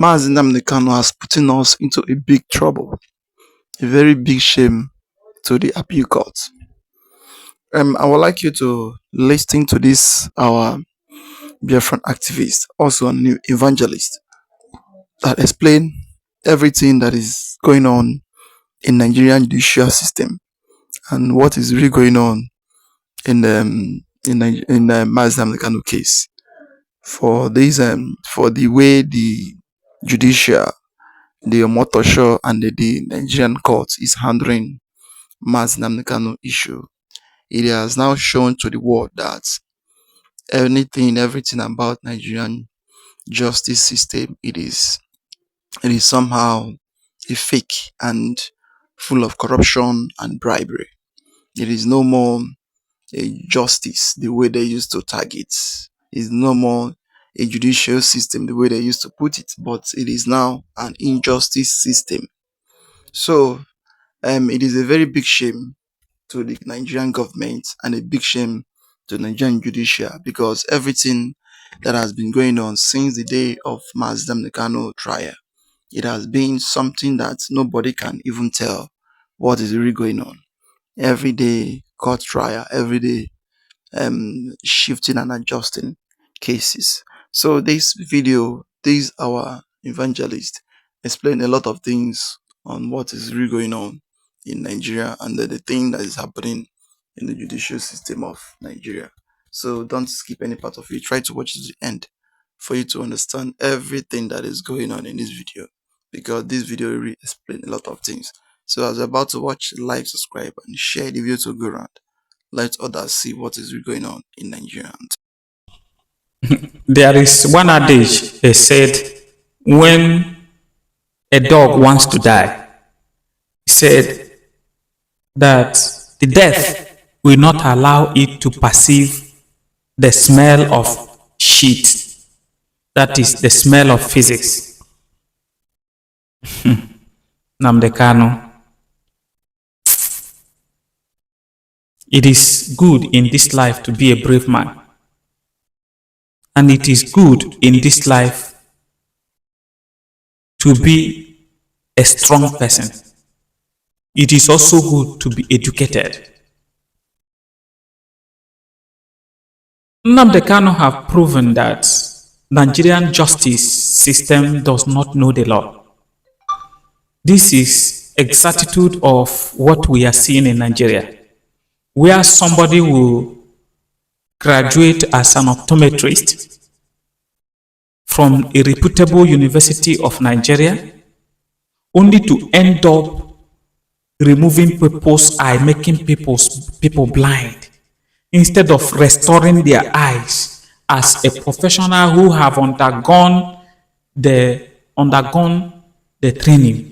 Nnamdi Kanu has putting us into a big trouble, a very big shame to the appeal court. I would like you to listen to this, our Biafran activist, also a new evangelist, that explain everything that is going on in Nigerian judicial system and what is really going on in the Nnamdi Kanu case. For this for the way the judicial, the Omotosho and the Nigerian court is handling Nnamdi Kanu issue, it has now shown to the world that everything about Nigerian justice system, it is somehow a fake and full of corruption and bribery. It is no more a justice the way they used to target. It's no more a judicial system the way they used to put it, but it is now an injustice system. So it is a very big shame to the Nigerian government and a big shame to Nigerian judicial, because everything that has been going on since the day of Nnamdi Kanu trial, it has been something that nobody can even tell what is really going on. Every day court trial, every day shifting and adjusting cases. So this video, this our evangelist explain a lot of things on what is really going on in Nigeria and the thing that is happening in the judicial system of Nigeria. So don't skip any part of it. Try to watch it to the end for you to understand everything that is going on in this video, because this video really explain a lot of things. So as you're about to watch, like, subscribe, and share the video to go around. Let others see what is really going on in Nigeria. There is one adage they said, when a dog wants to die, he said that the death will not allow it to perceive the smell of shit, that is the smell of physics. Nnamdi Kanu. It is good in this life to be a brave man. And it is good in this life to be a strong person. It is also good to be educated. Nnamdi Kanu have proven that Nigerian justice system does not know the law. This is exactitude of what we are seeing in Nigeria, where somebody will graduate as an optometrist from a reputable university of Nigeria, only to end up removing people's eye, making people blind, instead of restoring their eyes as a professional who have undergone the training.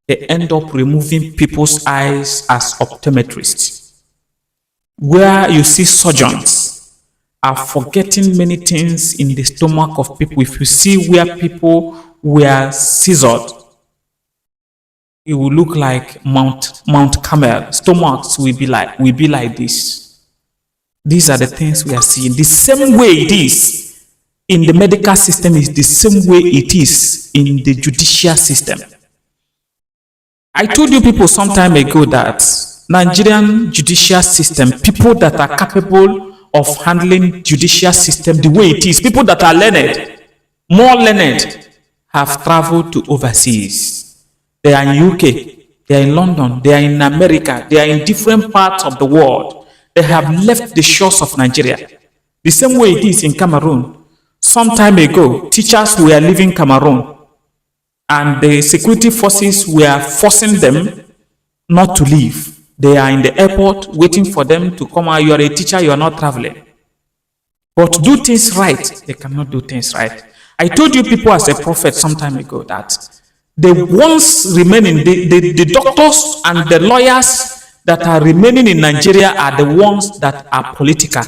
They end up removing people's eyes as optometrists, where you see surgeons are forgetting many things in the stomach of people. If you see where people were scissored, it will look like Mount Carmel. Stomachs will be like this. These are the things we are seeing. The same way it is in the medical system is the same way it is in the judicial system. I told you people some time ago that Nigerian judicial system, people that are capable of handling judicial system the way it is, people that are learned, more learned, have traveled to overseas. They are in UK, they are in London, they are in America, they are in different parts of the world. They have left the shores of Nigeria. The same way it is in Cameroon. Some time ago, teachers were leaving Cameroon, and the security forces were forcing them not to leave. They are in the airport waiting for them to come out. You are a teacher, you are not traveling. But to do things right, they cannot do things right. I told you people as a prophet some time ago that the ones remaining, the doctors and the lawyers that are remaining in Nigeria are the ones that are political,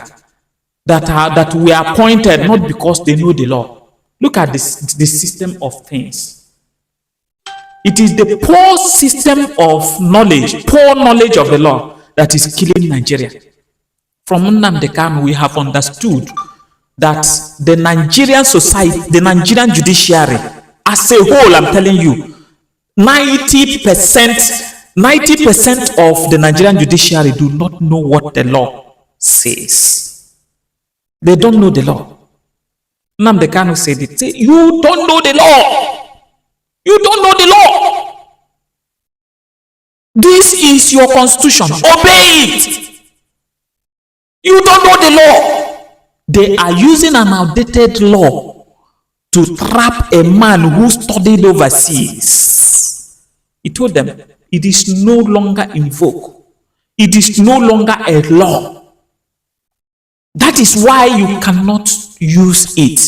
that were appointed not because they know the law. Look at this, the system of things. It is the poor system of knowledge, poor knowledge of the law, that is killing Nigeria. From Nnamdi Kanu, we have understood that the Nigerian society, the Nigerian judiciary, as a whole, I'm telling you, 90% of the Nigerian judiciary do not know what the law says. They don't know the law. Nnamdi Kanu said it. Say, you don't know the law. You don't know the law. This is your constitution. Obey it. You don't know the law. They are using an outdated law to trap a man who studied overseas. He told them, it is no longer in vogue. It is no longer a law. That is why you cannot use it.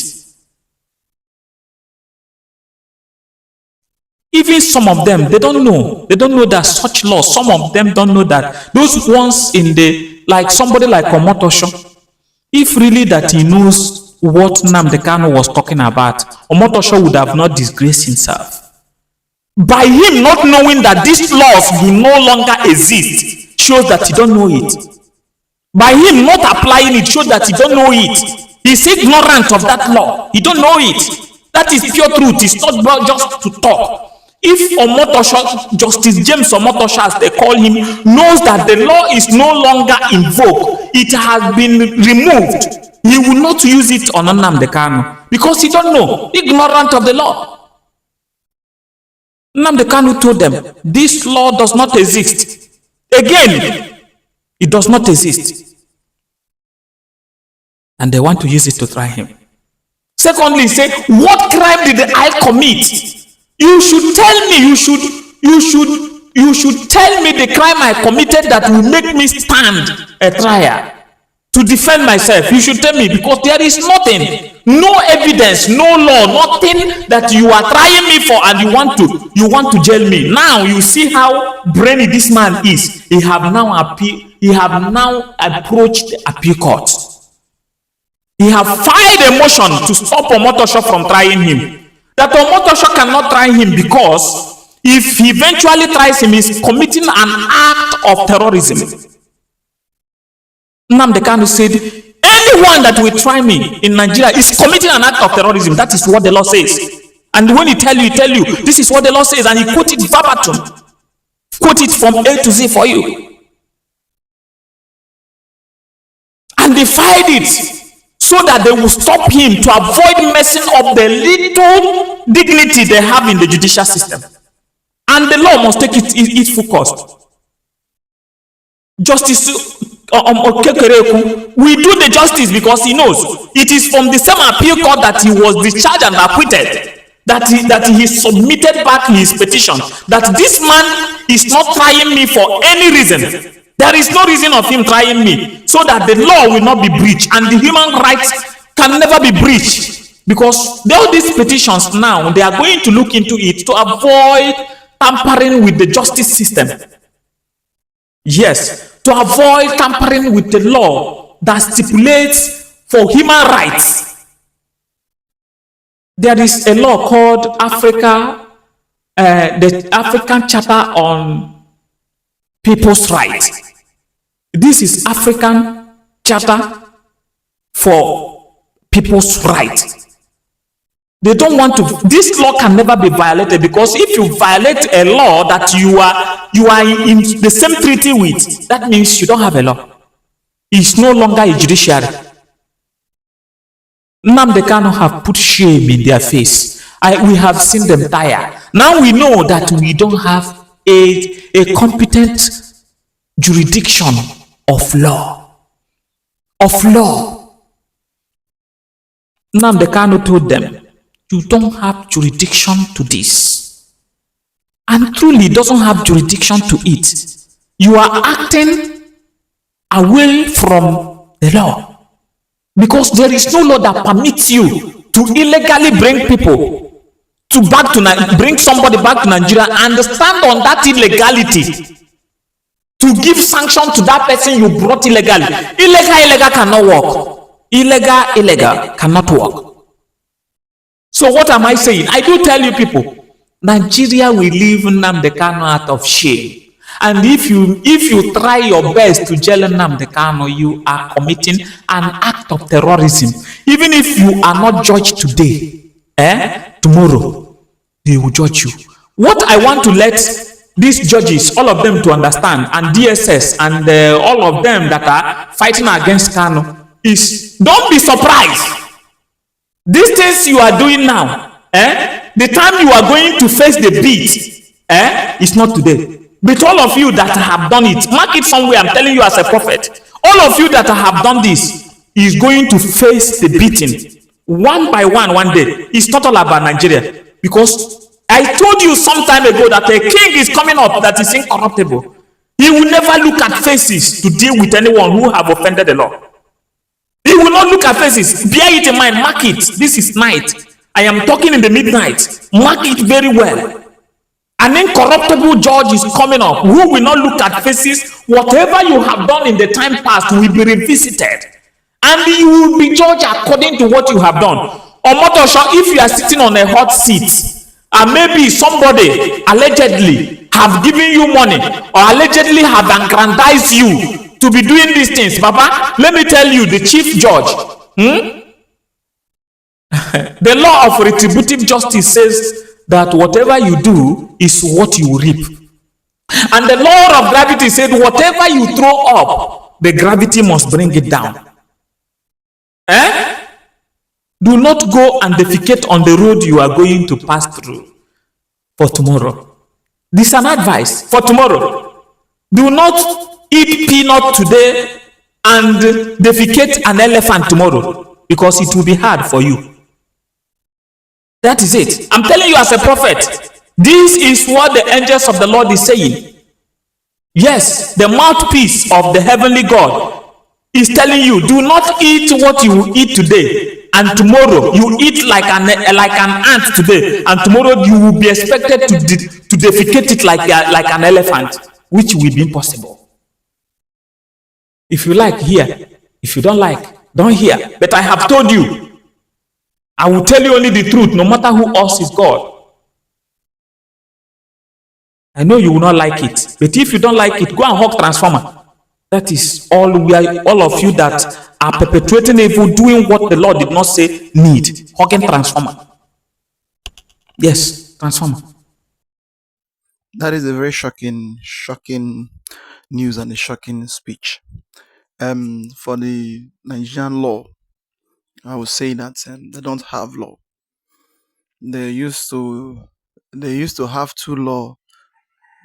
Even some of them, they don't know. They don't know that such laws. Some of them don't know that. Those ones in the, like somebody like Omotosho, if really that he knows what Nnamdi Kanu was talking about, Omotosho would have not disgraced himself. By him not knowing that these laws will no longer exist, shows that he don't know it. By him not applying it, shows that he don't know it. He's ignorant of that law. He don't know it. That is pure truth. It's not just to talk. If Omotosho, Justice James Omotosho, as they call him, knows that the law is no longer in vogue, it has been removed, he will not use it on Nnamdi Kanu because he don't know, ignorant of the law. Nnamdi Kanu told them, this law does not exist. Again, it does not exist. And they want to use it to try him. Secondly, he said, what crime did I commit? You should tell me, you should tell me the crime I committed that will make me stand a trial to defend myself. You should tell me, because there is nothing, no evidence, no law, nothing that you are trying me for and you want to jail me. Now you see how brainy this man is. He have now approached the appeal court. He have filed a motion to stop Omotosho from trying him. That Omotosho cannot try him because if he eventually tries him, he's committing an act of terrorism. Nnamdi Kanu said, anyone that will try me in Nigeria is committing an act of terrorism. That is what the law says. And when he tell you, this is what the law says, and he quote it verbatim. Quote it from A to Z for you. And they filed it so that they will stop him to avoid messing up the little dignity they have in the judicial system. And the law must take its full cost. Justice Okekereku will do the justice because he knows it is from the same appeal court that he was discharged and acquitted that he submitted back his petition that this man is not trying me for any reason. There is no reason of him trying me, so that the law will not be breached and the human rights can never be breached. Because all these petitions now, they are going to look into it to avoid tampering with the justice system. Yes, to avoid tampering with the law that stipulates for human rights. There is a law called the African Charter on People's Rights. This is African Charter for People's Rights. They don't want to. This law can never be violated, because if you violate a law that you are in the same treaty with, that means you don't have a law. It's no longer a judiciary. Nnamdi Kanu have put shame in their face. We have seen them tire. Now we know that we don't have a competent jurisdiction of law. Nnamdi Kanu told them, you don't have jurisdiction to this. And truly doesn't have jurisdiction to it. You are acting away from the law. Because there is no law that permits you to illegally bring people bring somebody back to Nigeria and stand on that illegality to give sanction to that person you brought illegally. Illegal cannot work. Illegal cannot work. So what am I saying? I do tell you people, Nigeria will leave Nnamdi Kanu out of shame. And if you try your best to jail Nnamdi Kanu, you are committing an act of terrorism. Even if you are not judged today, tomorrow, they will judge you. What I want to let these judges, all of them to understand, and DSS, and all of them that are fighting against Kanu, is don't be surprised. These things you are doing now, the time you are going to face the beat, is not today. But all of you that have done it, mark it somewhere, I'm telling you as a prophet, all of you that have done this is going to face the beating one by one day. It's not all about Nigeria, because I told you some time ago that a king is coming up that is incorruptible. He will never look at faces to deal with anyone who have offended the law. He will not look at faces. Bear it in mind. Mark it. This is night. I am talking in the midnight. Mark it very well. An incorruptible judge is coming up who will not look at faces. Whatever you have done in the time past will be revisited, and you will be judged according to what you have done. Omotosho, if you are sitting on a hot seat, and maybe somebody allegedly have given you money or allegedly have aggrandized you to be doing these things, Papa, let me tell you, the chief judge, the law of retributive justice says that whatever you do is what you reap. And the law of gravity said whatever you throw up, the gravity must bring it down. Do not go and defecate on the road you are going to pass through for tomorrow. This is an advice for tomorrow. Do not eat peanut today and defecate an elephant tomorrow, because it will be hard for you. That is it. I'm telling you as a prophet, this is what the angels of the Lord is saying. Yes, the mouthpiece of the heavenly God is telling you, do not eat what you will eat today, and tomorrow you eat like an ant today, and tomorrow you will be expected to defecate it like an elephant, which will be impossible. If you like, hear. If you don't like, don't hear. But I have told you, I will tell you only the truth, no matter who else is God. I know you will not like it, but if you don't like it, go and hawk transformer. That is all of you that are perpetuating evil, doing what the Lord did not say need. Hawking transformer. Yes, transformer. That is a very shocking news and a shocking speech. For the Nigerian law, I would say that they don't have law. They used to have two laws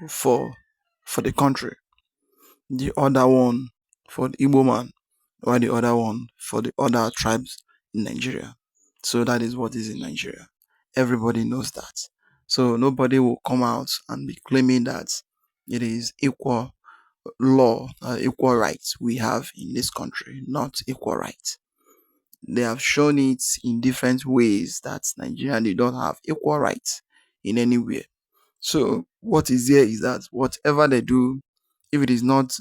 for the country. The other one for the Igbo man, while the other one for the other tribes in Nigeria. So that is what is in Nigeria. Everybody knows that. So nobody will come out and be claiming that it is equal law, equal rights we have in this country, not equal rights. They have shown it in different ways that Nigeria, they don't have equal rights in anywhere. So what is there is that whatever they do, if it is not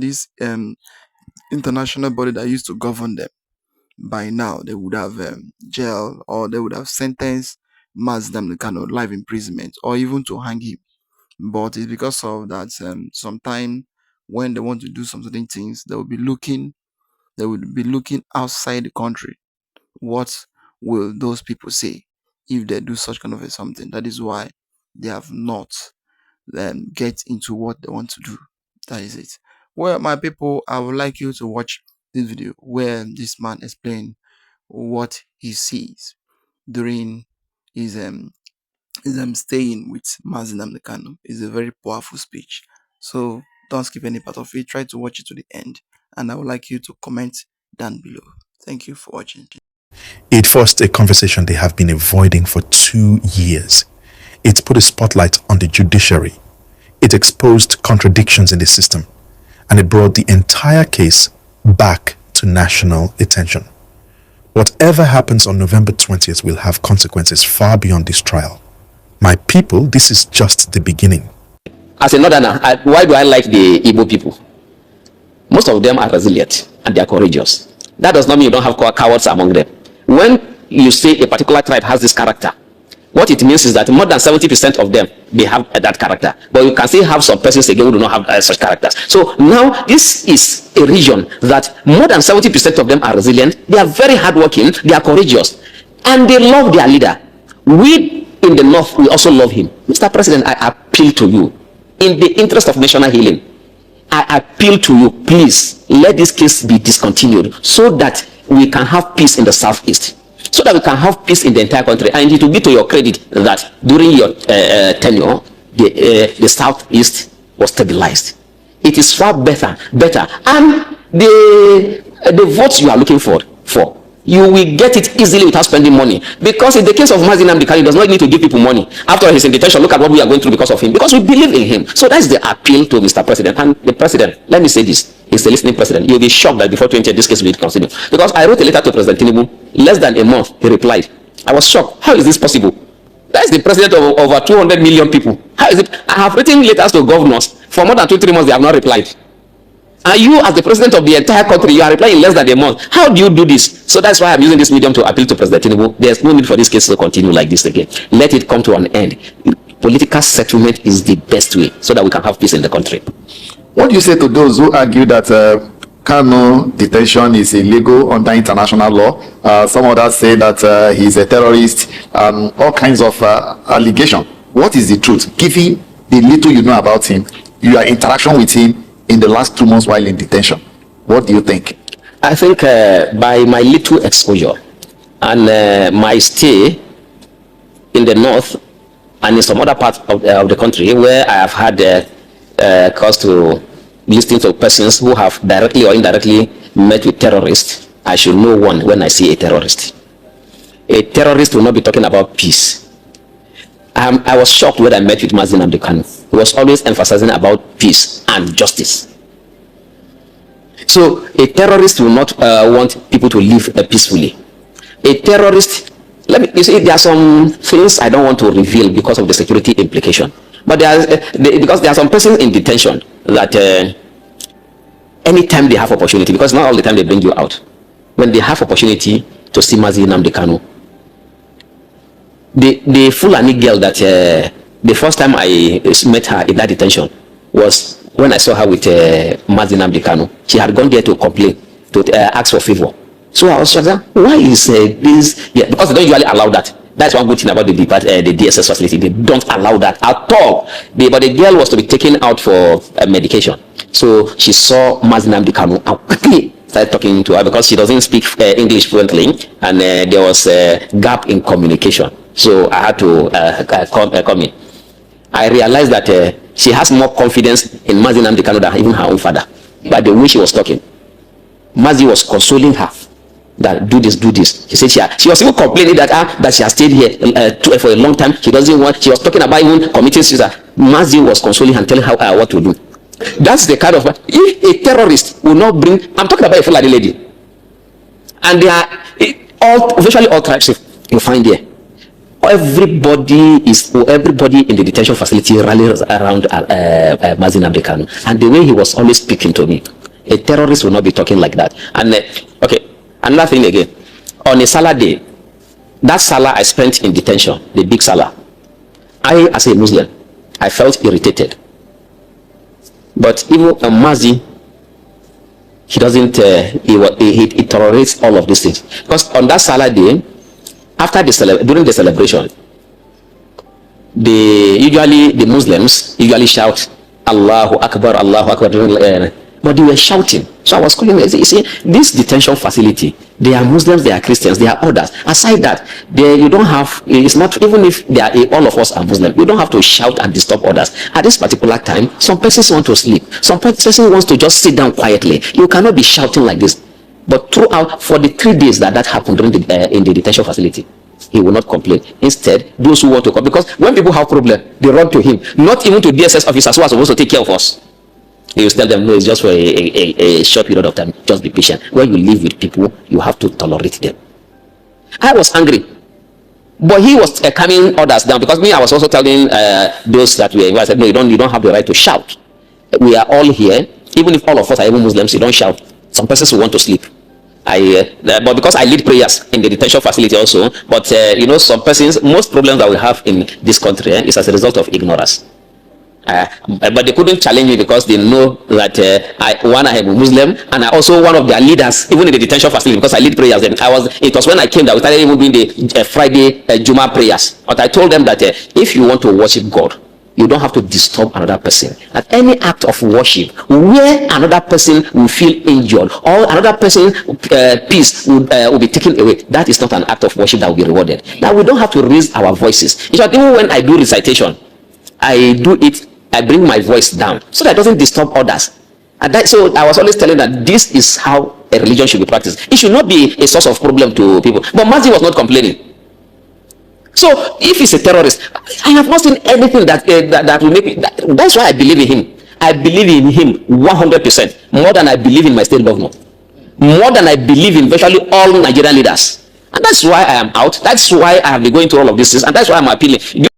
this international body that used to govern them, by now they would have jailed, or they would have sentenced Nnamdi Kanu life imprisonment, or even to hang him. But it's because of that sometime when they want to do some certain things, they would be looking outside the country. What will those people say if they do such kind of something? That is why they have not get into what they want to do. That is it. Well, my people, I would like you to watch this video where this man explains what he sees during his staying with Nnamdi Kanu. It's a very powerful speech. So don't skip any part of it. Try to watch it to the end, and I would like you to comment down below. Thank you for watching. It forced a conversation they have been avoiding for 2 years. It put a spotlight on the judiciary. It exposed contradictions in the system, and it brought the entire case back to national attention. Whatever happens on November 20th will have consequences far beyond this trial. My people, this is just the beginning. As a northerner, why do I like the Igbo people? Most of them are resilient and they are courageous. That does not mean you don't have cowards among them. When you say a particular tribe has this character, what it means is that more than 70% of them, they have that character. But you can still have some persons again who do not have such characters. So now this is a region that more than 70% of them are resilient. They are very hardworking. They are courageous. And they love their leader. We in the north will also love him. Mr. President, I appeal to you, in the interest of national healing, I appeal to you, please let this case be discontinued so that we can have peace in the southeast, so that we can have peace in the entire country. And it will be to your credit that during your tenure, the southeast was stabilized. It is far better, and the votes you are looking for, you will get it easily without spending money. Because in the case of Nnamdi Kanu, he does not need to give people money. After his invitation, look at what we are going through because of him. Because we believe in him. So that's the appeal to Mr. President. And the President, let me say this, he's the listening President. You'll be shocked that before 20 this case will be considered. Because I wrote a letter to President Tinubu, less than a month, he replied. I was shocked. How is this possible? That is the president of over 200 million people. How is it? I have written letters to governors. For more than 2-3 months, they have not replied. And you, as the president of the entire country, you are replying in less than a month. How do you do this? So that's why I'm using this medium to appeal to President Tinubu. There's no need for this case to continue like this again. Let it come to an end. Political settlement is the best way so that we can have peace in the country. What do you say to those who argue that Kanu detention is illegal under international law? Some others say that he's a terrorist, all kinds of allegations. What is the truth? Given the little you know about him, your interaction with him in the last 2 months while in detention, what do you think? I think by my little exposure and my stay in the north and in some other parts of the country where I have had cause to listen to persons who have directly or indirectly met with terrorists, I should know one when I see a terrorist. A terrorist will not be talking about peace. I was shocked when I met with Nnamdi Kanu. He was always emphasizing about peace and justice. So a terrorist will not want people to live peacefully. A terrorist, you see, there are some things I don't want to reveal because of the security implication. But because there are some persons in detention that anytime they have opportunity, because not all the time they bring you out, when they have opportunity to see Nnamdi Kanu, the Fulani girl that the first time I met her in that detention was when I saw her with Nnamdi Kanu. She had gone there to complain, to ask for favor. So I was shocked. Why is this? Yeah, because they don't usually allow that. That's one good thing about the DSS facility. They don't allow that at all. But the girl was to be taken out for medication. So she saw Nnamdi Kanu and quickly started talking to her because she doesn't speak English fluently, and there was a gap in communication. So I had to come in. I realized that she has more confidence in Nnamdi Kanu than even her own father. By the way she was talking, Mazi was consoling her that do this. She said she was even complaining that she has stayed here for a long time. She doesn't want. She was talking about even committing suicide. Mazi was consoling her and telling her what to do. That's the kind of if a terrorist will not bring. I'm talking about a Fulani lady, and they are virtually all tribes you find here. Everybody in the detention facility rallies around Nnamdi Kanu, and the way he was always speaking to me, a terrorist will not be talking like that. And okay, another thing again, on a Salah day, that Salah I spent in detention, the big Salah, I as a Muslim, I felt irritated. But even Mazi, he doesn't, he tolerates all of these things. Because on that Salah day, after during the celebration, the Muslims usually shout Allahu Akbar, Allahu Akbar, but they were shouting. So I was calling them. You see, this detention facility, they are Muslims, they are Christians, they are others. Aside that, you don't have, it's not, even if they are, all of us are Muslims, you don't have to shout and disturb others. At this particular time, some persons want to sleep, some persons wants to just sit down quietly. You cannot be shouting like this. But throughout, for the 3 days that happened during in the detention facility, he will not complain. Instead, those who want to come, because when people have problem, they run to him, not even to DSS officers who are supposed to take care of us. He will tell them, no, it's just for a short period of time. Just be patient. When you live with people, you have to tolerate them. I was angry, but he was calming others down, because me, I was also telling those that I said, no, you don't have the right to shout. We are all here. Even if all of us are even Muslims, you don't shout. Some persons will want to sleep. But because I lead prayers in the detention facility also, but some persons, most problems that we have in this country is as a result of ignorance. But they couldn't challenge me because they know that I am a Muslim, and I also one of their leaders, even in the detention facility, because I lead prayers. Then it was when I came that we started even doing the Friday Juma prayers. But I told them that if you want to worship God, you don't have to disturb another person. At any act of worship where another person will feel injured or another person peace will be taken away, that is not an act of worship that will be rewarded. Now we don't have to raise our voices. In fact, even when I do recitation, I bring my voice down so that it doesn't disturb others. So I was always telling that this is how a religion should be practiced. It should not be a source of problem to people. But Mazi was not complaining. So if he's a terrorist, I have not seen anything that will make me. That's why I believe in him. I believe in him 100%, more than I believe in my state governor, more than I believe in virtually all Nigerian leaders. And that's why I am out. That's why I have been going through all of this, and that's why I'm appealing.